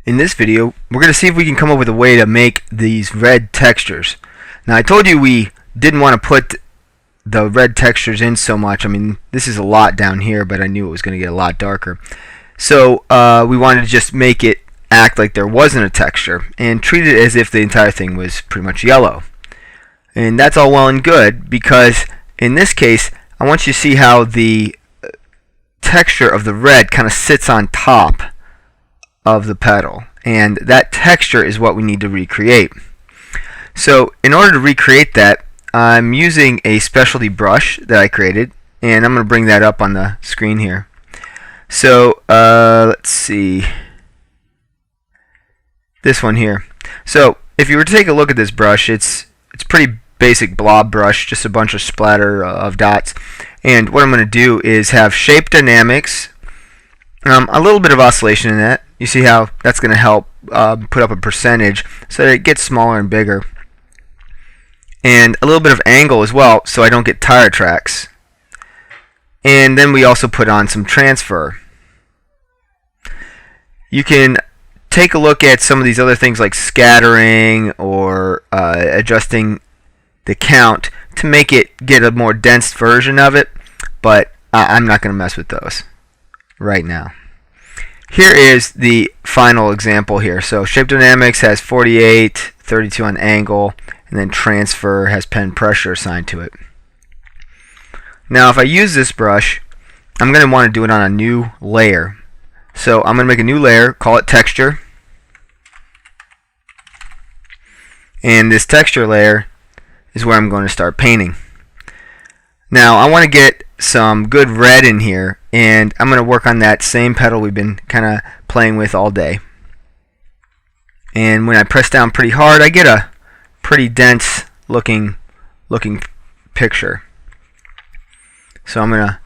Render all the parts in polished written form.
In this video, we're going to see if we can come up with a way to make these red textures. Now, I told you we didn't want to put the red textures in so much. I mean, this is a lot down here, but I knew it was going to get a lot darker. So we wanted to just make it act like there wasn't a texture and treat it as if the entire thing was pretty much yellow. And that's all well and good, because in this case, I want you to see how the texture of the red kind of sits on top of the petal, and that texture is what we need to recreate. So in order to recreate that, I'm using a specialty brush that I created, and I'm going to bring that up on the screen here. So let's see, this one here. So if you were to take a look at this brush, it's pretty basic blob brush, just a bunch of splatter of dots. And what I'm going to do is have shape dynamics, a little bit of oscillation in that. You see how that's going to help put up a percentage so that it gets smaller and bigger. And a little bit of angle as well, so I don't get tire tracks. And then we also put on some transfer. You can take a look at some of these other things like scattering or adjusting the count to make it get a more dense version of it, but I'm not going to mess with those right now. Here is the final example here. So shape dynamics has 48, 32 on angle, and then transfer has pen pressure assigned to it. Now if I use this brush, I'm going to want to do it on a new layer. So I'm going to make a new layer, call it texture, and this texture layer is where I'm going to start painting. Now I want to get some good red in here, and I'm going to work on that same petal we've been kind of playing with all day. And when I press down pretty hard, I get a pretty dense looking picture. So I'm going to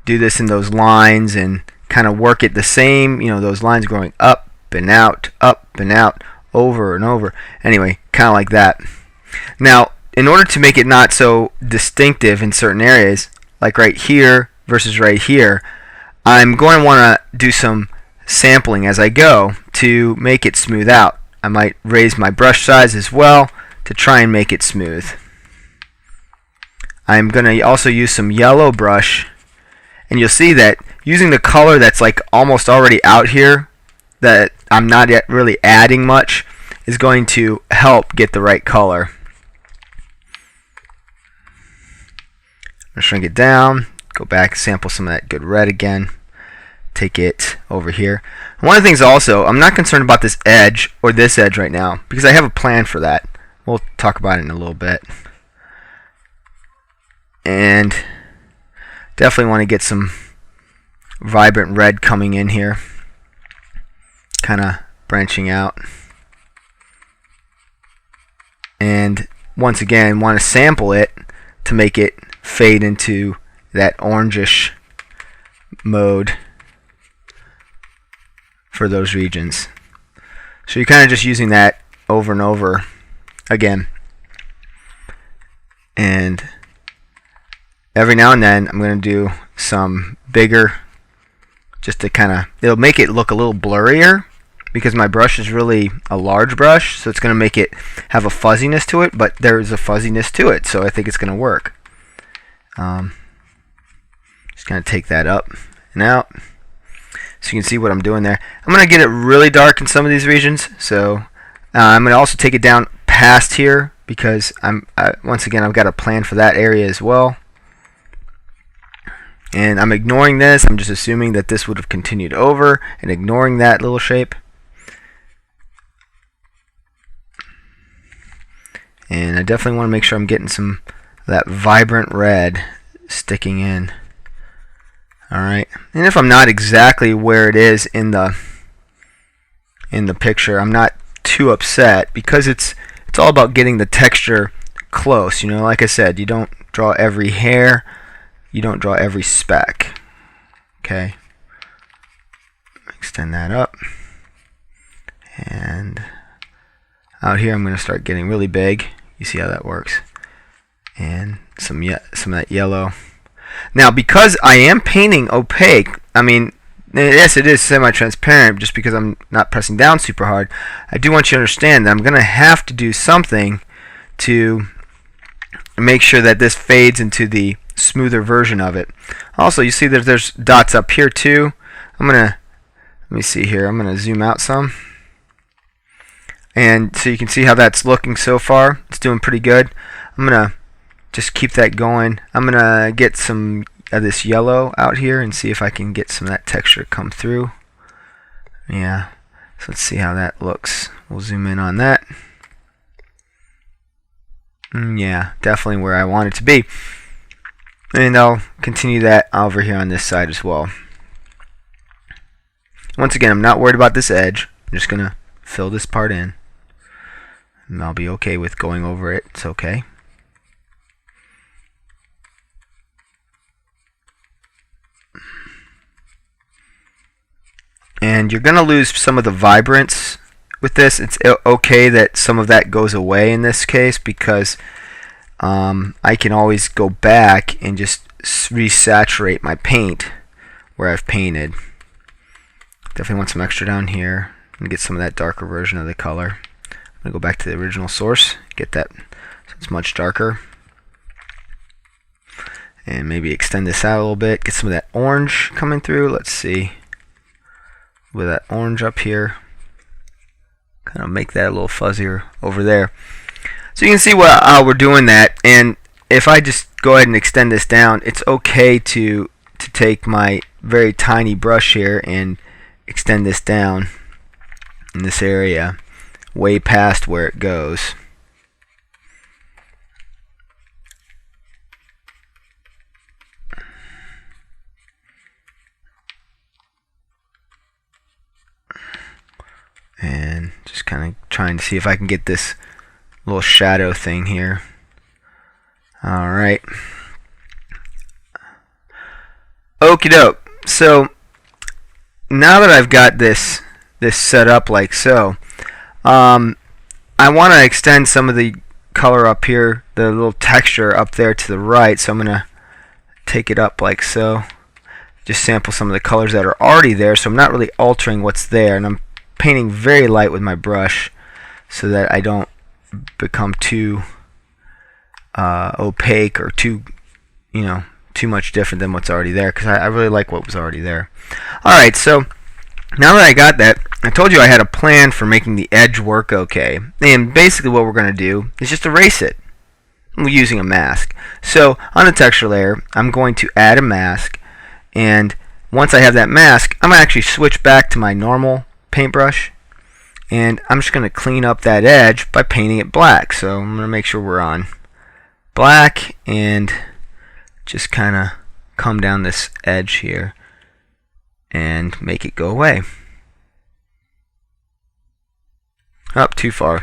do this in those lines and kind of work it the same, those lines going up and out, over and over. Anyway, kind of like that. Now, in order to make it not so distinctive in certain areas, like right here versus right here, I'm going to want to do some sampling as I go to make it smooth out. I might raise my brush size as well to try and make it smooth. I'm going to also use some yellow brush, and you'll see that using the color that's like almost already out here, that I'm not yet really adding much, is going to help get the right color. I'm going to shrink it down, go back, sample some of that good red again, take it over here. One of the things also, I'm not concerned about this edge or this edge right now, because I have a plan for that. We'll talk about it in a little bit. And definitely want to get some vibrant red coming in here, kind of branching out. And once again, want to sample it to make it fade into that orangish mode for those regions. So you're kind of just using that over and over again. And every now and then I'm going to do some bigger, just to kind of, it'll make it look a little blurrier because my brush is really a large brush, so it's going to make it have a fuzziness to it, but there is a fuzziness to it, so I think it's going to work. Just going to take that up and out so you can see what I'm doing there. I'm going to get it really dark in some of these regions, so I'm going to also take it down past here because once again I've got a plan for that area as well. And I'm ignoring this. I'm just assuming that this would have continued over and ignoring that little shape. And I definitely want to make sure I'm getting some of that vibrant red sticking in. Alright. And if I'm not exactly where it is in the picture, I'm not too upset, because it's all about getting the texture close. Like I said, you don't draw every hair, you don't draw every speck. Okay. Extend that up. And out here I'm going to start getting really big. You see how that works. And some of that yellow. Now, because I am painting opaque, I mean, Yes, it is semi-transparent just because I'm not pressing down super hard. I do want you to understand that I'm going to have to do something to make sure that this fades into the smoother version of it. Also, you see that there's dots up here too. Let me see here. I'm going to zoom out some. And so you can see how that's looking so far. It's doing pretty good. I'm going to just keep that going. I'm going to get some of this yellow out here and see if I can get some of that texture come through. Yeah. So let's see how that looks. We'll zoom in on that. Yeah, definitely where I want it to be. And I'll continue that over here on this side as well. Once again, I'm not worried about this edge. I'm just going to fill this part in. And I'll be okay with going over it. It's okay. And you're going to lose some of the vibrance with this. It's okay that some of that goes away in this case because I can always go back and just resaturate my paint where I've painted. Definitely want some extra down here and get some of that darker version of the color. I'm going to go back to the original source, get that so it's much darker. And maybe extend this out a little bit, get some of that orange coming through. Let's see. With that orange up here, kind of make that a little fuzzier over there. So you can see how we're doing that. And if I just go ahead and extend this down, it's okay to take my very tiny brush here and extend this down in this area way past where it goes. And just kind of trying to see if I can get this little shadow thing here. Alright. Okie doke. So now that I've got this set up like so, I want to extend some of the color up here, the little texture up there to the right. So I'm going to take it up like so. Just sample some of the colors that are already there. So I'm not really altering what's there. And I'm painting very light with my brush so that I don't become too opaque or too much different than what's already there, because I really like what was already there. Alright, so now that I got that, I told you I had a plan for making the edge work okay. And basically what we're going to do is just erase it using a mask. So on the texture layer, I'm going to add a mask, and once I have that mask, I'm going to actually switch back to my normal paintbrush, and I'm just going to clean up that edge by painting it black. So I'm going to make sure we're on black and just kind of come down this edge here and make it go away. Up too far.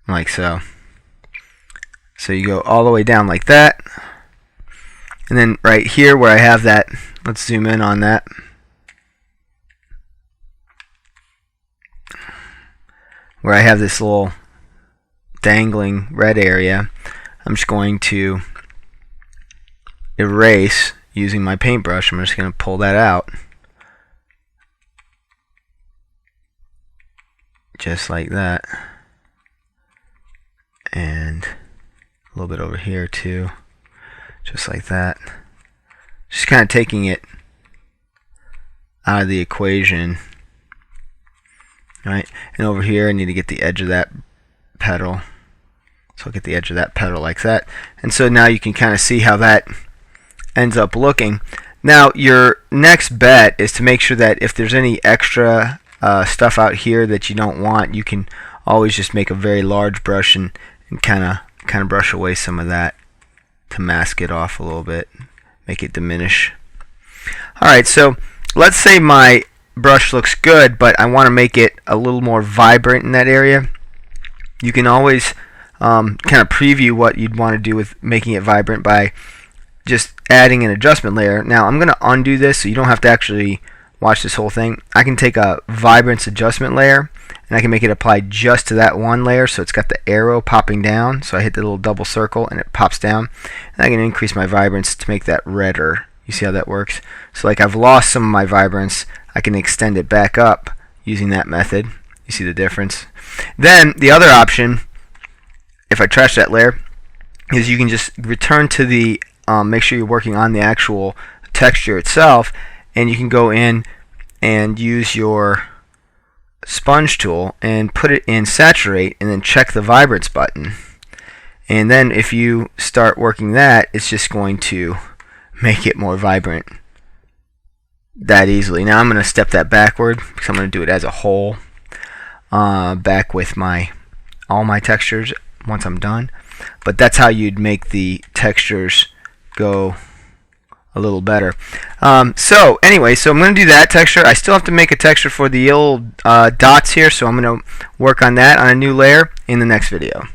Like so. So you go all the way down like that. And then right here where I have that, let's zoom in on that. Where I have this little dangling red area, I'm just going to erase using my paintbrush. I'm just going to pull that out. Just like that. And a little bit over here too, just like that. Just kind of taking it out of the equation, right? And over here I need to get the edge of that petal, so I'll get the edge of that petal like that. And so now you can kind of see how that ends up looking. Now your next bet is to make sure that if there's any extra stuff out here that you don't want, you can always just make a very large brush and kind of brush away some of that to mask it off a little bit, make it diminish. Alright, so let's say my brush looks good, but I want to make it a little more vibrant in that area. You can always kind of preview what you'd want to do with making it vibrant by just adding an adjustment layer. Now I'm going to undo this so you don't have to actually watch this whole thing. I can take a vibrance adjustment layer and I can make it apply just to that one layer, so it's got the arrow popping down. So I hit the little double circle and it pops down, and I can increase my vibrance to make that redder. You see how that works? So like I've lost some of my vibrance, I can extend it back up using that method. You see the difference? Then the other option, if I trash that layer, is you can just return to the make sure you're working on the actual texture itself, and you can go in and use your sponge tool and put it in saturate, and then check the vibrance button, and then if you start working that, it's just going to make it more vibrant that easily. Now I'm going to step that backward because I'm going to do it as a whole, back with all my textures once I'm done. But that's how you'd make the textures go a little better. So anyway, so I'm going to do that texture. I still have to make a texture for the little dots here, so I'm going to work on that on a new layer in the next video.